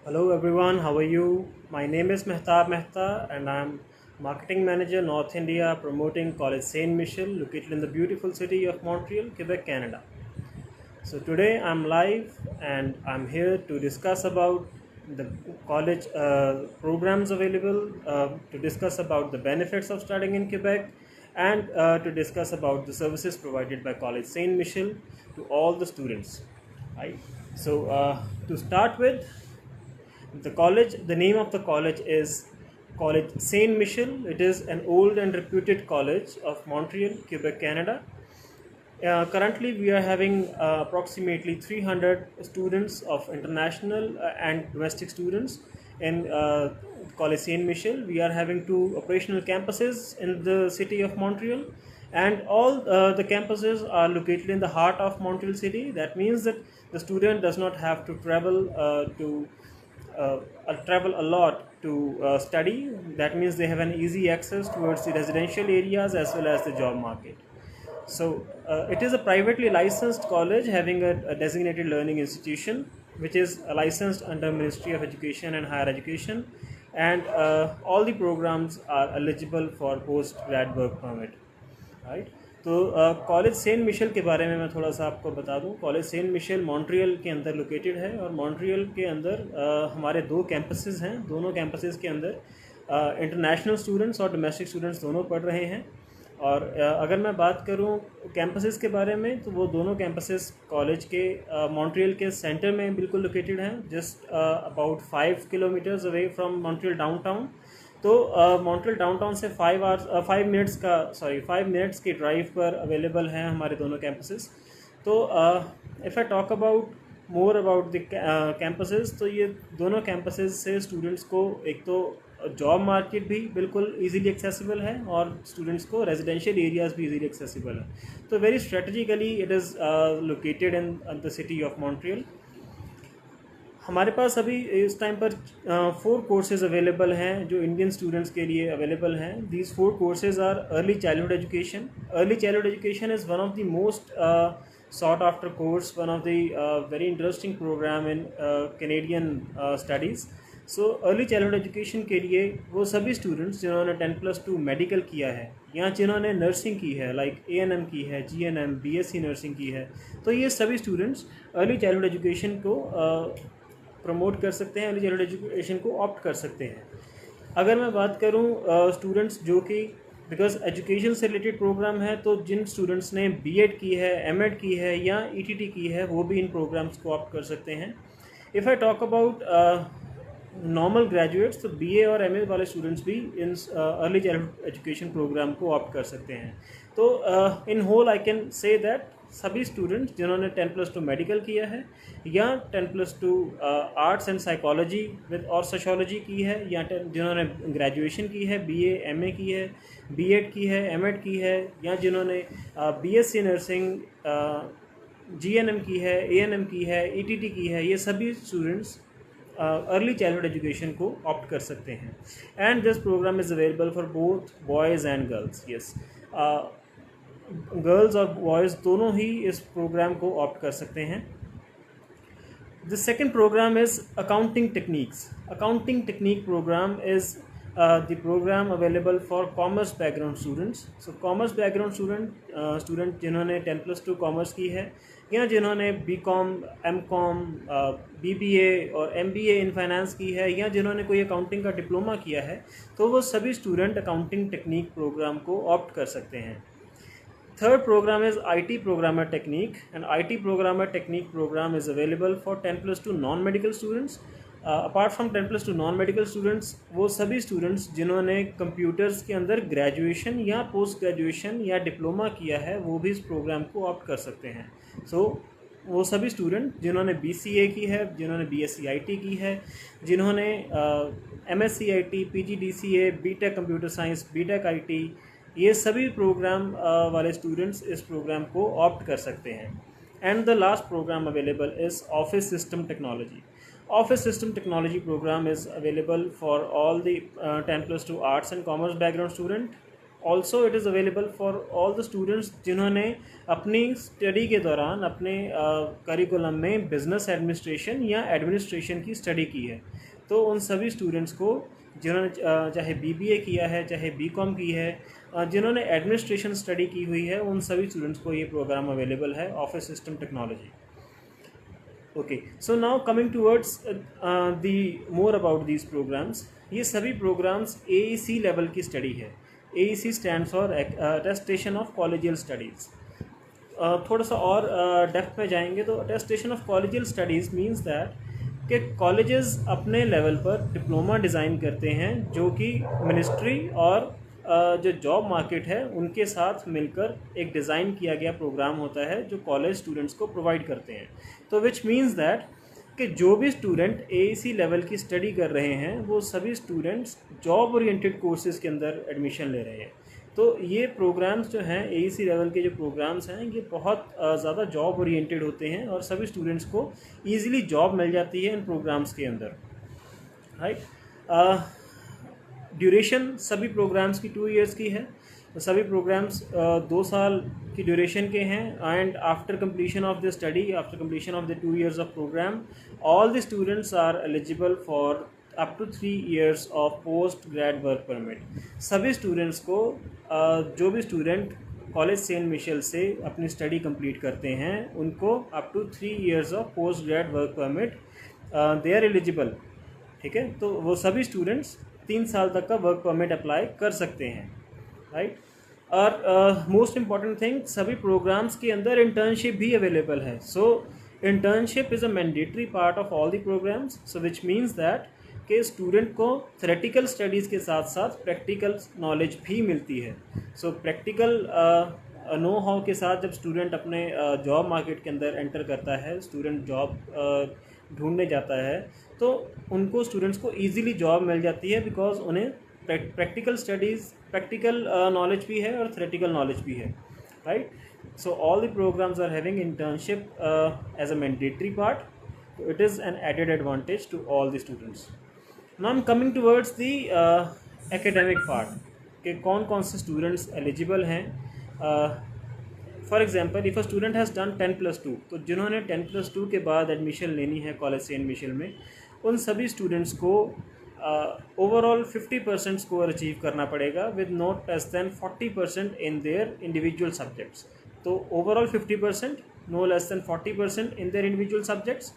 Hello everyone, how are you? My name is Mehtab Mehta and I'm Marketing Manager North India promoting College Saint Michel located in the beautiful city of Montreal, Quebec, Canada. So today I'm live and I'm here to discuss about the college programs available, to discuss about the benefits of studying in Quebec, and to discuss about the services provided by College Saint Michel to all the students. Right. So to start with, the name of the college is College Saint Michel. It is an old and reputed college of Montreal, Quebec, Canada. Currently, we are having approximately 300 students of international and domestic students in College Saint Michel. We are having two operational campuses in the city of Montreal, and all the campuses are located in the heart of Montreal city. That means that the student does not have to travel a lot to study. That means they have an easy access towards the residential areas as well as the job market. So it is a privately licensed college having a designated learning institution, which is licensed under Ministry of Education and Higher Education, and all the programs are eligible for post-grad work permit. Right. तो college Saint Michel के बारे में मैं थोड़ा सा आपको बता दूं। कॉलेज सेंट मिशेल मॉन्ट्रियल के अंदर लोकेटेड है और मॉन्ट्रियल के अंदर हमारे दो कैंपसेस हैं। दोनों कैंपसेस के अंदर इंटरनेशनल स्टूडेंट्स और डोमेस्टिक स्टूडेंट्स दोनों पढ़ रहे हैं। और अगर मैं बात करूं कैंपसेस के बारे में, तो वो दोनों कैंपसेस कॉलेज के मॉन्ट्रियल के सेंटर में बिल्कुल लोकेटेड हैं, just about 5 kilometres away from Montreal downtown. तो मॉन्ट्रियल डाउनटाउन से 5 मिनट्स की ड्राइव पर अवेलेबल हैं हमारे दोनों कैंपसेस। तो if I talk about more about the campuses, तो ये दोनों कैंपसेस से स्टूडेंट्स को एक तो जॉब मार्केट भी बिल्कुल इजीली एक्सेसिबल है और स्टूडेंट्स को रेजिडेंशियल एरियाज भी इजीली एक्सेसिबल है। तो very strategically it is located in the city of Montreal. हमारे पास अभी इस टाइम पर 4 कोर्सेज अवेलेबल हैं जो इंडियन स्टूडेंट्स के लिए अवेलेबल हैं। These 4 courses are early childhood education. Early childhood education is one of the most sought after course, one of the very interesting program in Canadian studies. So early childhood education के लिए वो सभी students जिन्होंने 10+2 medical किया है या जिन्होंने nursing की है, लाइक ANM की है, GNM, BSc नर्सिंग की है, तो ये सभी स्टूडेंट्स अर्ली चाइल्डहुड एजुकेशन को प्रमोट कर सकते हैं, अर्ली चाइल्डहुड एजुकेशन को ऑप्ट कर सकते हैं। अगर मैं बात करूं स्टूडेंट्स जो कि बिकॉज एजुकेशन से रिलेटेड प्रोग्राम है, तो जिन स्टूडेंट्स ने बीएड की है, एमएड की है या ईटीटी की है, वो भी इन प्रोग्राम्स को ऑप्ट कर सकते हैं। If I talk about normal graduates, तो बीए और एमए वाले स्टूडेंट्स भी इन अर्ली चाइल्डहुड एजुकेशन प्रोग्राम को ऑप्ट कर सकते हैं। तो in whole I can say that सभी स्टूडेंट्स जिन्होंने 10+2 मेडिकल किया है या 10+2 आर्ट्स एंड साइकोलॉजी विद और सोशियोलॉजी की है या जिन्होंने ग्रेजुएशन की है, बीए एमए की है, बीएड की है, एमएड की है, या जिन्होंने बीएससी नर्सिंग, जीएनएम की है, एएनएम की है, ईटीटी की है, ये सभी स्टूडेंट्स अर्ली चाइल्डहुड एजुकेशन को ऑप्ट कर सकते हैं। And this program is available for both boys and girls. Yes, girls और बॉयज़ दोनों ही इस प्रोग्राम को ऑप्ट कर सकते हैं। The second program is accounting techniques. Accounting technique program is the program available for commerce background students. So commerce background student जिन्होंने 10+2 commerce की है या जिन्होंने बीकॉम, एमकॉम, बीबीए और एमबीए इन फाइनेंस की है या जिन्होंने कोई अकाउंटिंग का डिप्लोमा किया है, तो वो सभी स्टूडेंट अकाउंटिंग टेक्निक प्रोग्राम को ऑप्ट कर सकते हैं। Third program is IT Programmer Technique, and IT Programmer Technique program is available for 10+2 non-medical students. Apart from 10+2 non medical students, वो सभी स्टूडेंट्स जिन्होंने कंप्यूटर्स के अंदर ग्रेजुएशन या पोस्ट ग्रेजुएशन या डिप्लोमा किया है, वो भी इस प्रोग्राम को ऑप्ट कर सकते हैं। सो वो सभी स्टूडेंट जिन्होंने BCA की है, जिन्होंने BSc IT की है, जिन्होंने MSc IT, PGDCA, BTech computer science, BTech IT, ये सभी प्रोग्राम वाले स्टूडेंट्स इस प्रोग्राम को ऑप्ट कर सकते हैं। And the last program available is office system technology. Office System Technology program is available for all the 10+2 arts and commerce background student also it is available for all the students जिन्होंने अपनी study के दौरान अपने curriculum में business administration या administration की study की है। तो उन सभी स्टूडेंट्स को जिन्होंने चाहे BBA किया है, चाहे BCom की है, जिन्होंने एडमिनिस्ट्रेशन स्टडी की हुई है, उन सभी स्टूडेंट्स को ये प्रोग्राम अवेलेबल है, office system technology. Okay, so now coming towards the more about these programs. ये सभी प्रोग्राम्स AEC लेवल की स्टडी है। AEC stands for attestation of collegial studies. थोड़ा सा और डेप्थ में जाएंगे तो attestation of collegial studies means that कि कॉलेजेस अपने लेवल पर डिप्लोमा डिज़ाइन करते हैं जो कि मिनिस्ट्री और जो जॉब मार्केट है उनके साथ मिलकर एक डिज़ाइन किया गया प्रोग्राम होता है जो कॉलेज स्टूडेंट्स को प्रोवाइड करते हैं। तो विच मीन्स दैट कि जो भी स्टूडेंट AEC लेवल की स्टडी कर रहे हैं वो सभी स्टूडेंट्स जॉब ओरिएंटेड कोर्सेज़ के अंदर एडमिशन ले रहे हैं। तो ये प्रोग्राम्स जो हैं AEC लेवल के जो प्रोग्राम्स हैं ये बहुत ज़्यादा जॉब ओरिएंटेड होते हैं और सभी स्टूडेंट्स को ईज़िली जॉब मिल जाती है इन प्रोग्राम्स के अंदर, राइट। ड्यूरेशन सभी प्रोग्राम्स की 2 ईयर्स की है। तो सभी प्रोग्राम्स 2 साल की ड्यूरेशन के हैं and after completion of the study, after completion of the 2 years of program, all the students are eligible for up to 3 years of post grad work permit. सभी स्टूडेंट्स को जो भी स्टूडेंट कॉलेज सेंट मिशेल से अपनी study complete करते हैं उनको up to 3 years of post grad work permit they are eligible, ठीक है। तो वो सभी स्टूडेंट्स 3 साल तक का वर्क परमिट अप्लाई कर सकते हैं, राइट। और मोस्ट इम्पॉर्टेंट थिंग, सभी प्रोग्राम्स के अंदर इंटर्नशिप भी अवेलेबल है। So internship is a mandatory part of all the programs, so which means that कि स्टूडेंट को थ्योरेटिकल स्टडीज़ के साथ साथ प्रैक्टिकल नॉलेज भी मिलती है। सो प्रैक्टिकल नो हाउ के साथ जब स्टूडेंट अपने जॉब मार्केट के अंदर एंटर करता है, स्टूडेंट जॉब ढूंढने जाता है, तो उनको स्टूडेंट्स को इजीली जॉब मिल जाती है बिकॉज उन्हें प्रैक्टिकल स्टडीज़, प्रैक्टिकल नॉलेज भी है और थ्योरेटिकल नॉलेज भी है, right. So all the programs are having internship as a mandatory part, so it is an added advantage to all the students. Now I'm coming towards the academic part कि कौन कौन से students eligible हैं। For example if a student has done 10+2, तो जिन्होंने 10+2 के बाद admission लेनी है कॉलेज सेंट मिशेल में, उन सभी स्टूडेंट्स को ओवरऑल 50% स्कोर अचीव करना पड़ेगा with not less than 40% in their individual subjects. तो overall 50%, no less than 40% in their individual subjects.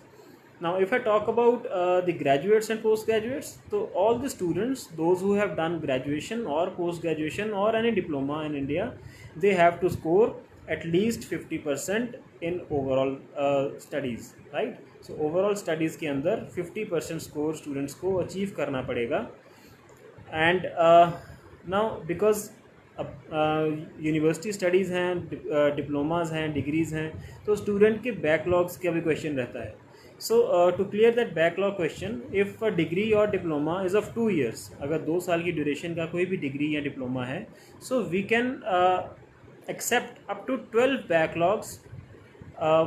Now if I talk about the graduates and postgraduates, so all the students, those who have done graduation or post-graduation or any diploma in India, they have to score at least 50% in overall studies, right? So overall studies के अंदर 50% score students को achieve करना पड़ेगा। And now because university studies हैं, diplomas हैं, degrees हैं, तो student के बैकलॉग्स का भी क्वेश्चन रहता है। So to clear that backlog question, if a degree और डिप्लोमा इज़ ऑफ 2 ईयर्स, अगर 2 साल की ड्यूरेशन का कोई भी डिग्री या डिप्लोमा है, so we can accept up to 12 backlogs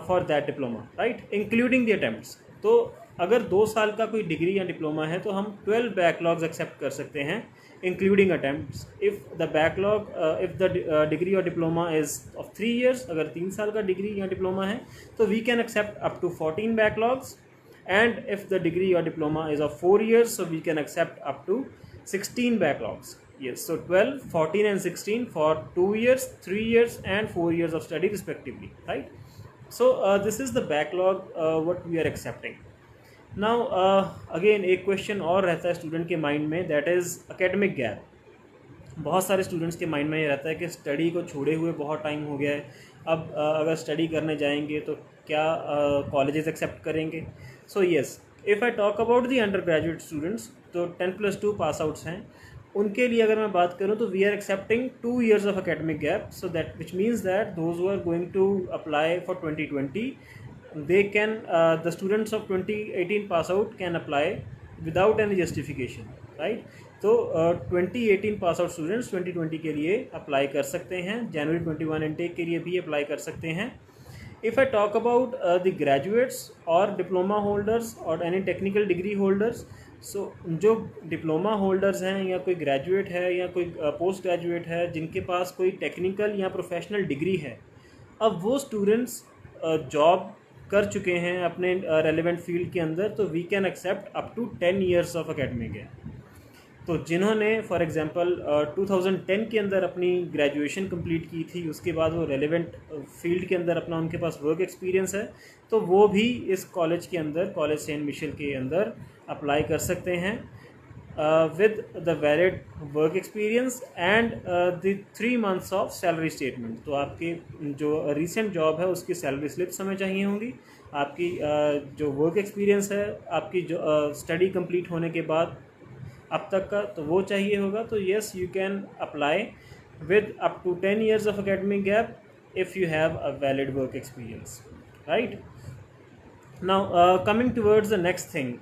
for that diploma, right, including the attempts. तो अगर 2 साल का कोई डिग्री या डिप्लोमा है तो हम 12 बैकलॉग्स एक्सेप्ट कर सकते हैं including attempts. If the backlog, if the degree और डिप्लोमा इज़ ऑफ 3 ईयर्स, अगर 3 साल का डिग्री या डिप्लोमा है तो we can accept up to 14 backlogs. And if the degree और diploma is of 4 years, so we can accept up to 16 backlogs. Yes, so 12, 14 and 16 for 2 years, 3 years and 4 years of study respectively, right? So this is the backlog what we are accepting. Now again एक question और रहता है student के mind में, that is academic gap. बहुत सारे students के mind में ये रहता है कि स्टडी को छोड़े हुए बहुत टाइम हो गया है, अब अगर स्टडी करने जाएंगे तो क्या कॉलेजेस एक्सेप्ट करेंगे। So yes, if I talk about the under graduate students, तो 10+2 पास आउट्स हैं, उनके लिए अगर मैं बात करूं तो we are accepting 2 years of academic gap. So that which means that those who are going to apply for 2020, they can the students of 2018 pass out can apply without any justification, right? तो 2018 pass out students 2020 के लिए apply कर सकते हैं, जनवरी 21 intake के लिए भी apply कर सकते हैं। If I talk about the graduates और डिप्लोमा होल्डर्स और एनी टेक्निकल डिग्री होल्डर्स, सो जो डिप्लोमा होल्डर्स हैं या कोई ग्रेजुएट है या कोई पोस्ट ग्रेजुएट है जिनके पास कोई टेक्निकल या प्रोफेशनल डिग्री है, अब वो स्टूडेंट्स जॉब कर चुके हैं अपने रेलिवेंट फील्ड के अंदर, तो we can accept up to 10 years of academic है। तो जिन्होंने फॉर एग्जांपल 2010 के अंदर अपनी ग्रेजुएशन कंप्लीट की थी, उसके बाद वो रेलेवेंट फील्ड के अंदर अपना उनके पास वर्क एक्सपीरियंस है, तो वो भी इस कॉलेज के अंदर, कॉलेज सेंट मिशेल के अंदर अप्लाई कर सकते हैं with the valid work experience and the 3 months of salary statement. तो आपके जो रिसेंट जॉब है उसकी सैलरी स्लिप्स हमें चाहिए होंगी, आपकी जो वर्क एक्सपीरियंस है, आपकी जो स्टडी कंप्लीट होने के बाद अब तक का, तो वो चाहिए होगा। तो yes, you can apply with up to 10 years of academic gap if you have a valid work experience, right. Now coming towards the next thing,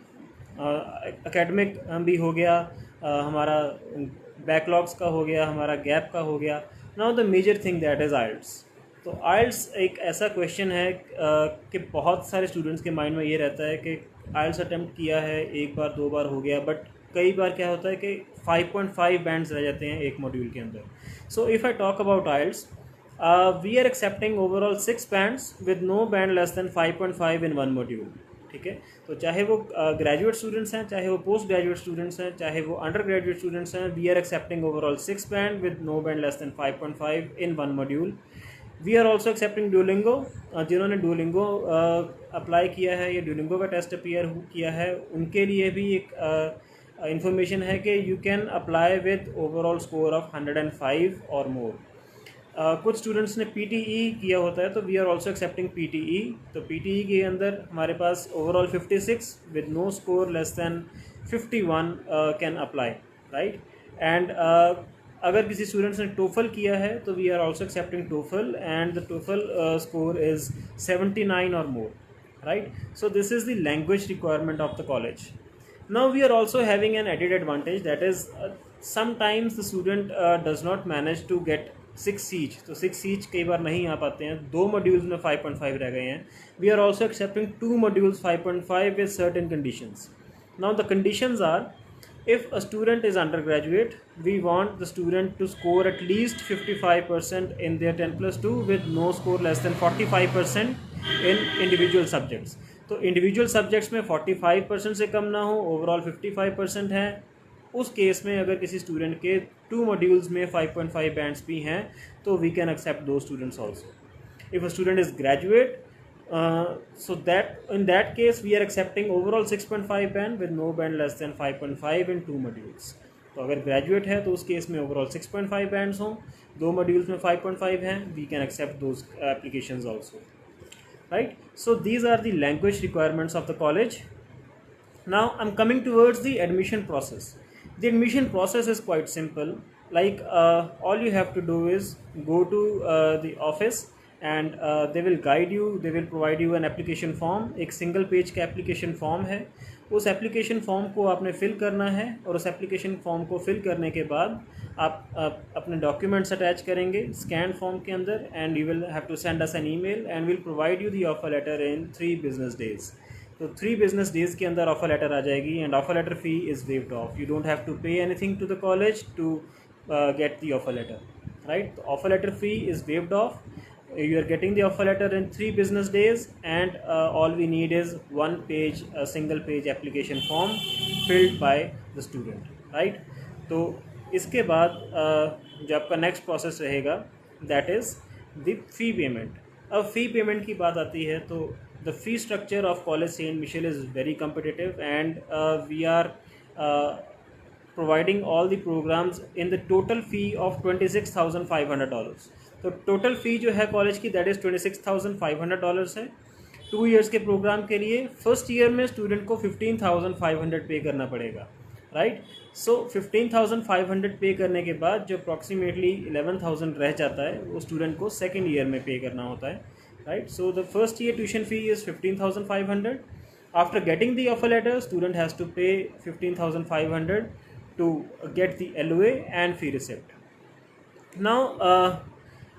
academic भी हो गया, हमारा बैकलॉग्स का हो गया, हमारा गैप का हो गया। Now the major thing that is IELTS. तो आइल्ट्स एक ऐसा क्वेश्चन है कि बहुत सारे स्टूडेंट्स के माइंड में ये रहता है कि आइल्ट्स अटेम्प्ट किया है, एक बार 2 बार हो गया, बट कई बार क्या होता है कि 5.5 बैंड्स रह जाते हैं एक मॉड्यूल के अंदर। So if I talk about IELTS, we are accepting overall 6 bands with no band less than 5.5 in 1 module, ठीक है। तो चाहे वो ग्रेजुएट स्टूडेंट्स हैं, चाहे वो पोस्ट ग्रेजुएट स्टूडेंट्स हैं, चाहे वो अंडर ग्रेजुएट स्टूडेंट्स हैं, we are accepting overall 6 band with no band less than 5.5 in 1 module. We are also accepting Duolingo. जिन्होंने डुओलिंगो अप्लाई किया है या डुओलिंगो का टेस्ट अपीयर किया है, उनके लिए भी एक इंफॉर्मेशन है कि you can apply with overall score of 105 और मोर। कुछ स्टूडेंट्स ने पीटीई किया होता है, तो we are also accepting PTE. तो पीटीई के अंदर हमारे पास overall 56 with no score less than 51 can apply, right. And अगर किसी स्टूडेंट्स ने टोफल किया है तो we are also accepting TOEFL and the TOEFL score is 79 और more, right. So this is the language requirement of the college. Now we are also having an added advantage, that is sometimes the student does not manage to get 6 siege. तो 6 siege कई बार नहीं आ पाते हैं, 2 modules में 5.5 रह गए हैं. We are also accepting 2 modules 5.5 with certain conditions. Now the conditions are, if a student is undergraduate, we want the student to score at least 55% in their 10+2 with no score less than 45% in individual subjects. तो individual subjects में 45% से कम ना हो, overall 55% है। उस case में अगर किसी स्टूडेंट के 2 मॉड्यूल्स में 5.5 बैंड्स भी हैं, तो वी कैन एक्सेप्ट दो students also. If a student is graduate, so that in that case we are accepting overall 6.5 band with no band less than 5.5 in 2 modules. तो अगर ग्रेजुएट है तो उस केस में ओवरऑल 6.5 बैंड्स हों, 2 modules में 5.5 हैं, we can accept those applications also, right? So these are the language requirements of the college. Now I'm coming towards the admission process. The admission process is quite simple. Like all you have to do is go to the office and they will guide you, they will provide you an application form. एक single page का application form है, उस application form को आपने fill करना है, और उस एप्लीकेशन फॉर्म को फिल करने के बाद आप अपने डॉक्यूमेंट्स अटैच करेंगे स्कैन फॉर्म के अंदर, and you will have to send us an email and will provide you the offer letter in 3 business days. तो 3 business days के अंदर ऑफर लेटर आ जाएगी, and offer letter fee is waived off. You don't have to pay anything to the college to get the offer letter, right. तो offer letter fee is waived off. You are getting the offer letter in 3 business days, and all we need is a single page application form filled by the student, right? तो इसके बाद जो आपका next process रहेगा, that is the fee payment. अब fee payment की बात आती है तो the fee structure of college Saint Michel is very competitive, and we are providing all the programs in the total fee of $26,500. तो total फ़ी जो है कॉलेज की, दैट इज़ $26,500 है 2 ईयर्स के प्रोग्राम के लिए. फर्स्ट ईयर में स्टूडेंट को 15,500 पे करना पड़ेगा, राइट. सो 15,500 पे करने के बाद जो अप्रॉक्सीमेटली 11,000 रह जाता है, वो स्टूडेंट को सेकेंड ईयर में पे करना होता है, right. So the first year tuition fee is 15,500. After getting the offer letter, student has to pay 15,500 to get the LOA and fee receipt. Now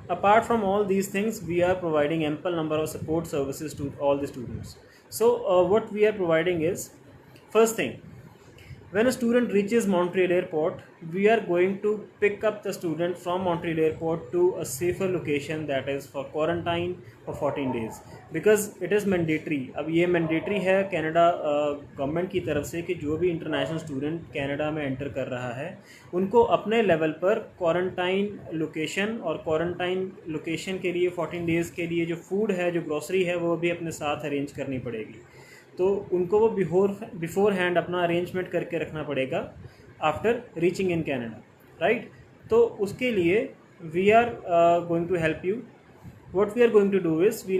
apart from all these things, we are providing ample number of support services to all the students. So what we are providing is, first thing, When a student reaches Montreal Airport, we are going to pick up the student from Montreal Airport to a safer location, that is for quarantine for 14 days, because it is mandatory. अब ये mandatory है Canada government की तरफ से कि जो भी international student Canada में एंटर कर रहा है उनको अपने लेवल पर क्वारंटाइन लोकेशन, और क्वारंटाइन लोकेशन के लिए 14 डेज़ के लिए जो फूड है, जो ग्रॉसरी है, वो भी अपने साथ अरेंज करनी पड़ेगी। तो उनको वो बिफोर हैंड अपना अरेंजमेंट करके रखना पड़ेगा after reaching in Canada, right. तो उसके लिए we are going to help you. What we are going to do is we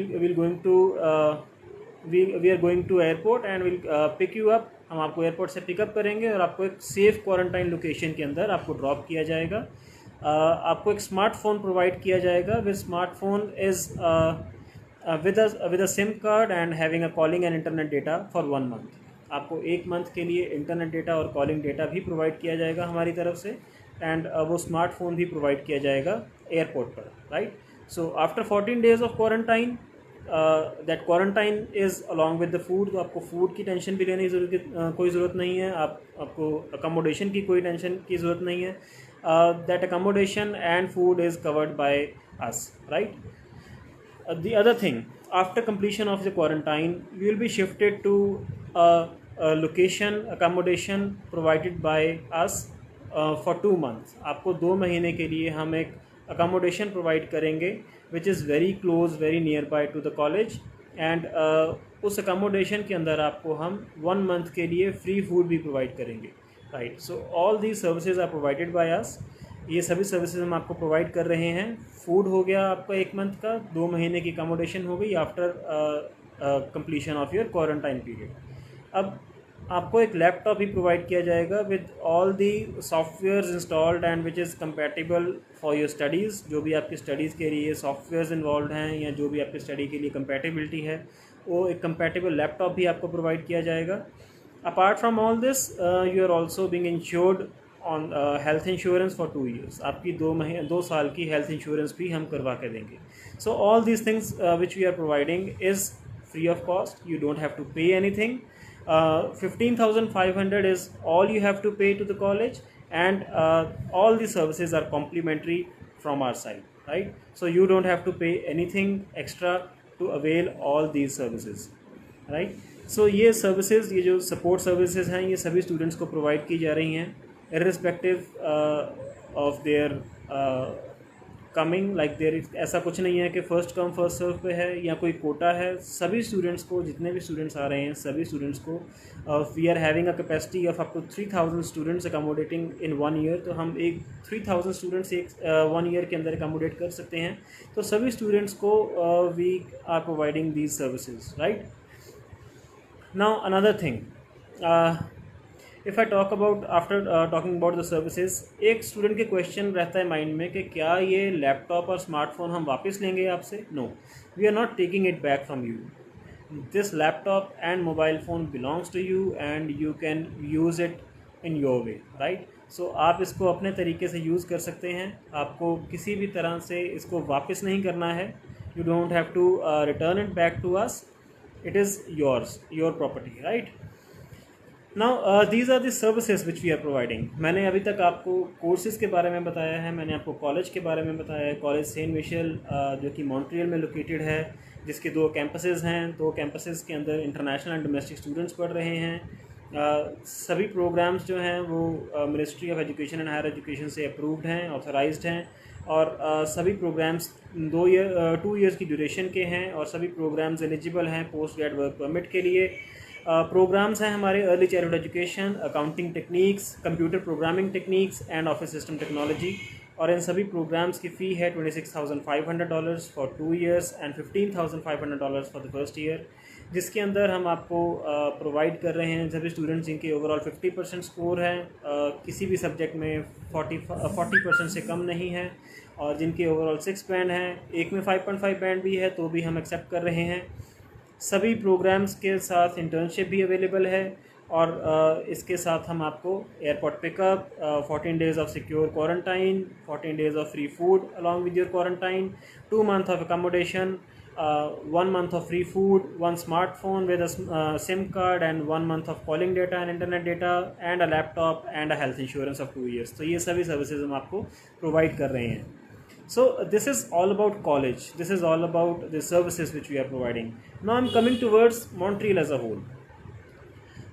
are going to airport and will pick you up. हम आपको airport से पिकअप करेंगे और आपको एक सेफ़ क्वारंटाइन लोकेशन के अंदर आपको ड्रॉप किया जाएगा। आपको एक स्मार्टफोन प्रोवाइड किया जाएगा। With smartphone is with a SIM card and having a calling and internet data for 1 month। आपको 1 मंथ के लिए इंटरनेट डेटा और कॉलिंग डेटा भी प्रोवाइड किया जाएगा हमारी तरफ से, एंड वो स्मार्टफोन भी प्रोवाइड किया जाएगा एयरपोर्ट पर, right. So after 14 days of quarantine, that quarantine is along with the food. तो आपको फूड की टेंशन भी लेने की कोई ज़रूरत नहीं है। आपको अकोमोडेशन की कोई टेंशन की ज़रूरत नहीं है। That accommodation and food is covered by us, right. The other thing, after completion of the quarantine, we will be shifted to a location accommodation provided by us for 2 months। आपको 2 महीने के लिए हम एक accommodation provide करेंगे which is very close, very nearby to the college, and उस accommodation के अंदर आपको हम 1 month के लिए free food भी provide करेंगे, right। So all these services are provided by us। ये सभी सर्विसेज हम आपको प्रोवाइड कर रहे हैं। फूड हो गया आपका 1 मंथ का, 2 महीने की अकोमोडेशन हो गई after completion of your quarantine period. अब आपको एक लैपटॉप भी प्रोवाइड किया जाएगा with all the softwares installed and which is compatible for your studies. जो भी आपकी स्टडीज़ के लिए सॉफ्टवेयर्स इन्वॉल्व हैं या जो भी आपकी स्टडी के लिए कंपैटिबिलिटी है, वो एक कंपैटिबल लैपटॉप भी आपको प्रोवाइड किया जाएगा। Apart from all this, you are also being insured on health insurance for 2 years। आपकी 2 साल की हेल्थ इंश्योरेंस भी हम करवा के देंगे। So all these things which we are providing is free of cost. You don't have to pay anything. 15,500 is all you have to pay to the college, and all the services are complimentary from our side, right। so you don't have to pay anything extra to avail all these services, right। so ये services, ये जो support services हैं, ये सभी students को provide की जा रही हैं irrespective of their coming, like there. ऐसा कुछ नहीं है कि फ़र्स्ट कम फर्स्ट सर्व पे है या कोई कोटा है। सभी स्टूडेंट्स को, जितने भी स्टूडेंट्स आ रहे हैं, सभी स्टूडेंट्स को we are having a capacity of up to 3,000 students accommodating in 1 year। तो हम एक 3,000 स्टूडेंट्स एक 1 year के अंदर अकोमोडेट कर सकते हैं। तो सभी स्टूडेंट्स को we are providing these services, right. Now another thing, if I talk about after talking about the services, एक स्टूडेंट के क्वेश्चन रहता है माइंड में कि क्या ये लैपटॉप और स्मार्टफोन हम वापस लेंगे आपसे। No, we are not taking it back from you. This laptop and mobile phone belongs to you and you can use it in your way, right. So आप इसको अपने तरीके से यूज़ कर सकते हैं। आपको किसी भी तरह से इसको वापस नहीं करना है। You don't have to return it back to us. It is yours, your property, right. Now these are the services which we are providing. मैंने अभी तक आपको कोर्सेज़ के बारे में बताया है, मैंने आपको कॉलेज के बारे में बताया है। कॉलेज सेंट मिशेल जो कि मॉन्ट्रियल में लोकेटेड है, जिसके 2 कैंपसेस हैं। 2 कैंपसेस के अंदर इंटरनेशनल एंड डोमेस्टिक स्टूडेंट्स पढ़ रहे हैं। सभी प्रोग्राम्स जो हैं वो ministry of education and higher education से अप्रूव्ड हैं, ऑथराइज्ड हैं, और सभी प्रोग्राम्स 2 years की ड्यूरेशन के हैं, और सभी प्रोग्राम्स एलिजिबल हैं पोस्ट ग्रेड वर्क परमिट के लिए। प्रोग्राम्स हैं हमारे early childhood education, accounting techniques, computer programming techniques and office system technology. और इन सभी प्रोग्राम्स की फ़ी है $26,500 for 2 years and $15,500 for the first year, जिसके अंदर हम आपको प्रोवाइड कर रहे हैं सभी स्टूडेंट्स जिनके ओवरऑल 50% स्कोर है, किसी भी सब्जेक्ट में 40% से कम नहीं है, और जिनके ओवरऑल 6 बैंड हैं, एक में 5.5 बैंड भी है तो भी हम एक्सेप्ट कर रहे हैं। सभी प्रोग्राम्स के साथ इंटर्नशिप भी अवेलेबल है, और इसके साथ हम आपको airport pickup, 14 days of secure quarantine, 14 days of free food along with your quarantine, 2 months of accommodation, 1 month of free food, one smartphone with a SIM card and 1 month of calling data and internet data and a laptop and a health insurance of 2 years. तो ये सभी services हम आपको provide कर रहे हैं. So this is all about college. This is all about the services which we are providing. Now I'm coming towards Montreal as a whole.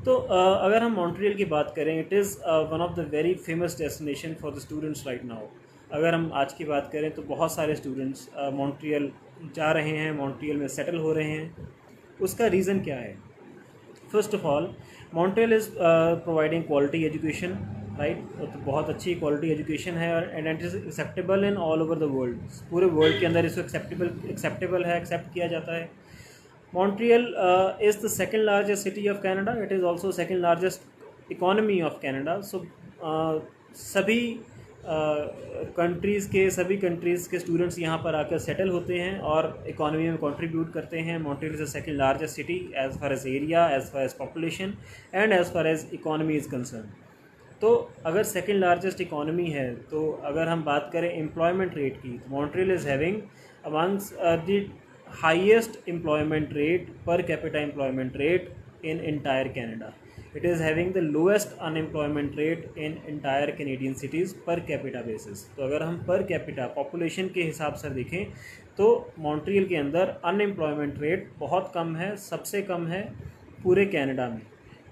तो अगर हम मॉन्ट्रियल की बात करें, it is one of the very famous destination for the students right now. अगर हम आज की बात करें तो बहुत सारे स्टूडेंट्स मॉन्ट्रियल जा रहे हैं, मॉन्ट्रियल में सेटल हो रहे हैं. उसका रीज़न क्या है? First of all, Montreal is providing quality education, right. तो बहुत अच्छी क्वालिटी एजुकेशन है and it is acceptable in all over the world. पूरे वर्ल्ड के अंदर इसको एक्सेप्टेबल है, एक्सेप्ट किया जाता है. Montreal is the second largest city of Canada. It is also second largest economy of Canada. So सभी कंट्रीज़ के स्टूडेंट्स यहाँ पर आकर सेटल होते हैं और इकोनॉमी में कंट्रीब्यूट करते हैं. Montreal is the second largest city as far as area, as far as population and as far as economy is concerned. तो अगर सेकेंड लार्जेस्ट इकोनॉमी है, तो अगर हम बात करें एम्प्लॉयमेंट रेट की, तो Montreal is having amongst the highest employment rate, per capita employment rate in entire Canada. It is having the lowest unemployment rate in entire Canadian cities per capita basis. तो अगर हम per capita population के हिसाब से देखें तो Montreal के अंदर अनएम्प्लॉयमेंट रेट बहुत कम है, सबसे कम है पूरे कैनेडा में,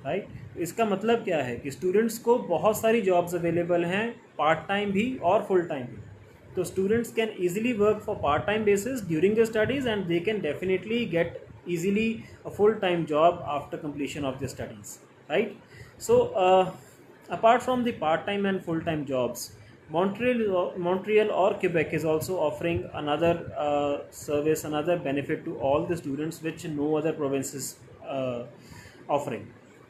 राइट. इसका मतलब क्या है कि स्टूडेंट्स को बहुत सारी जॉब्स अवेलेबल हैं, पार्ट टाइम भी और फुल टाइम भी. So students can easily work for part-time basis during their studies and they can definitely get easily a full-time job after completion of their studies, right. So apart from the part-time and full-time jobs, Montreal or Quebec is also offering another service, another benefit to all the students which no other province is offering.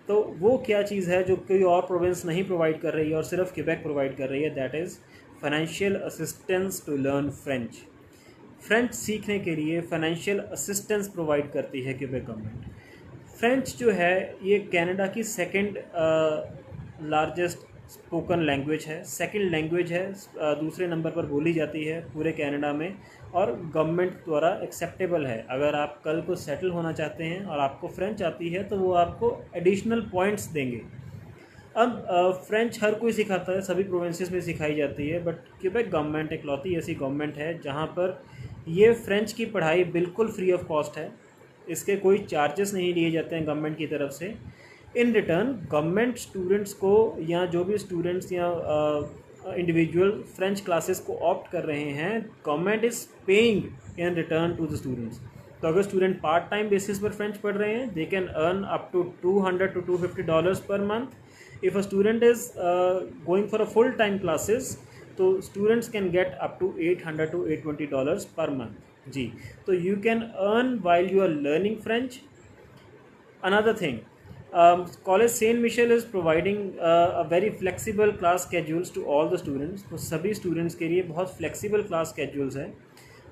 तो वो क्या चीज़ है जो कोई और province नहीं provide कर रही है और सिर्फ क्वेबेक प्रोवाइड कर रही है? That is financial assistance to learn French. French सीखने के लिए फाइनेंशियल असिस्टेंस प्रोवाइड करती है क्वेबेक गवर्नमेंट. फ्रेंच जो है ये कनाडा की सेकंड लार्जेस्ट स्पोकन लैंग्वेज है, सेकंड लैंग्वेज है, दूसरे नंबर पर बोली जाती है पूरे कनाडा में और गवर्नमेंट द्वारा एक्सेप्टेबल है. अगर आप कल को सेटल होना चाहते हैं और आपको फ्रेंच आती है तो वो आपको एडिशनल पॉइंट्स देंगे. अब फ्रेंच हर कोई सिखाता है, सभी प्रोविंसेस में सिखाई जाती है, बट क्वेबेक गवर्नमेंट इकलौती ऐसी गवर्नमेंट है जहाँ पर ये फ्रेंच की पढ़ाई बिल्कुल फ्री ऑफ कॉस्ट है. इसके कोई चार्जेस नहीं लिए जाते हैं गवर्नमेंट की तरफ से. इन रिटर्न गवर्नमेंट स्टूडेंट्स को या जो भी स्टूडेंट्स या इंडिविजुअल फ्रेंच क्लासेस को ऑप्ट कर रहे हैं, government is paying in return to the students. तो अगर स्टूडेंट पार्ट टाइम बेसिस पर फ्रेंच पढ़ रहे हैं, they can earn up to $200 to $250 per month. If a student is going for a full time classes, तो students can get up to $800 to $820 per month. जी, तो you can earn while you are learning French. Another thing, college Saint Michel is providing a very flexible class schedules to all the students. तो सभी students के लिए बहुत flexible class schedules हैं.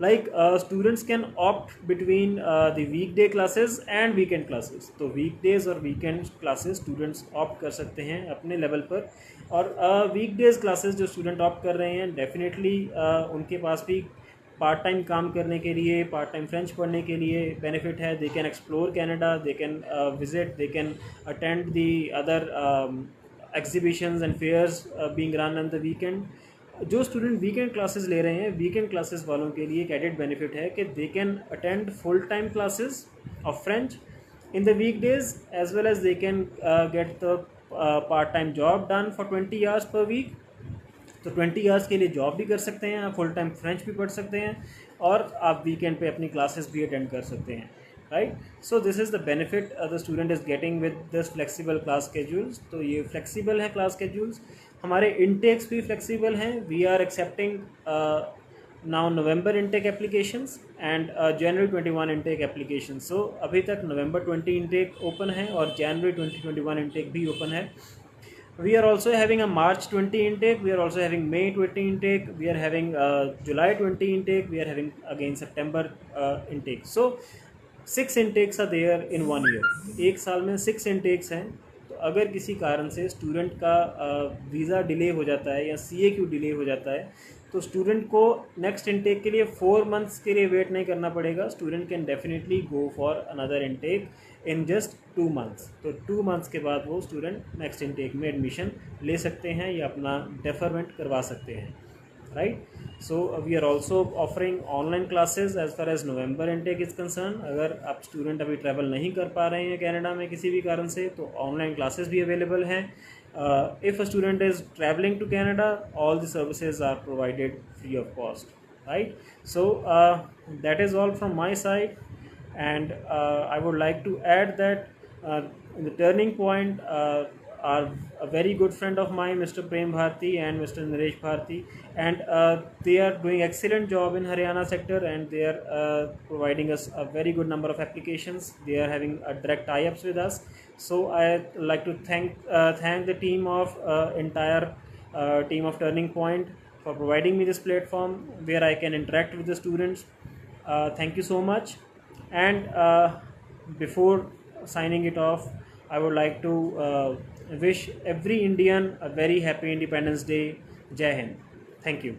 Like students can opt between the weekday classes and weekend classes. तो weekdays और weekend classes students opt कर सकते हैं अपने लेवल पर. और वीकडेज क्लासेस जो स्टूडेंट ऑप्ट कर रहे हैं, डेफिनेटली उनके पास भी पार्ट टाइम काम करने के लिए, पार्ट टाइम फ्रेंच पढ़ने के लिए बेनिफिट है. They can explore Canada, they can visit, they can attend the other exhibitions and fairs being run on the weekend. जो स्टूडेंट वीकेंड क्लासेस ले रहे हैं, वीकेंड क्लासेस वालों के लिए एक एडेड बेनिफिट है कि they can attend full time classes of French in the weekdays as well as they can get the part time job done for 20 hours per week. तो 20 आवर्स के लिए job भी कर सकते हैं, आप फुल टाइम फ्रेंच भी पढ़ सकते हैं और आप वीकेंड पे अपनी क्लासेस भी अटेंड कर सकते हैं, right. So this is the benefit the student is getting with this flexible class schedules. तो ये फ्लेक्सिबल है क्लास स्केड्यूल्स. हमारे इंटेक्स भी फ्लेक्सिबल हैं. We are accepting now November intake applications and January 21 intake application. So अभी तक नवंबर 20 intake open है और जनवरी 2021 इंटेक भी ओपन है. We are also having a March 20 intake, we are also having May 20 intake, we are having July 20 intake, we are having again September intake. So 6 intakes are there in 1 year. एक साल में 6 intakes हैं. तो अगर किसी कारण से student का वीज़ा डिले हो जाता है या CAQ डिले हो जाता है, तो स्टूडेंट को नेक्स्ट इनटेक के लिए 4 मंथ्स के लिए वेट नहीं करना पड़ेगा. Student can definitely go for another intake in just 2 months. तो 2 मंथ्स के बाद वो स्टूडेंट नेक्स्ट इनटेक में एडमिशन ले सकते हैं या अपना डेफरमेंट करवा सकते हैं, right. So we are also offering online classes as far as November intake is concern. अगर आप स्टूडेंट अभी ट्रैवल नहीं कर पा रहे हैं कनाडा में किसी भी कारण से, तो ऑनलाइन क्लासेस भी अवेलेबल हैं. If a student is traveling to Canada, all the services are provided free of cost, right. So that is all from my side, and I would like to add that the Turning Point are a very good friend of mine, Mr. Prem Bharti and Mr. Naresh Bharti, and they are doing excellent job in Haryana sector, and they are providing us a very good number of applications. They are having a direct tie-ups with us. So I like to thank the team of entire team of Turning Point for providing me this platform where I can interact with the students. Thank you so much. And before signing it off, I would like to wish every Indian a very happy Independence Day. Jai Hind. Thank you.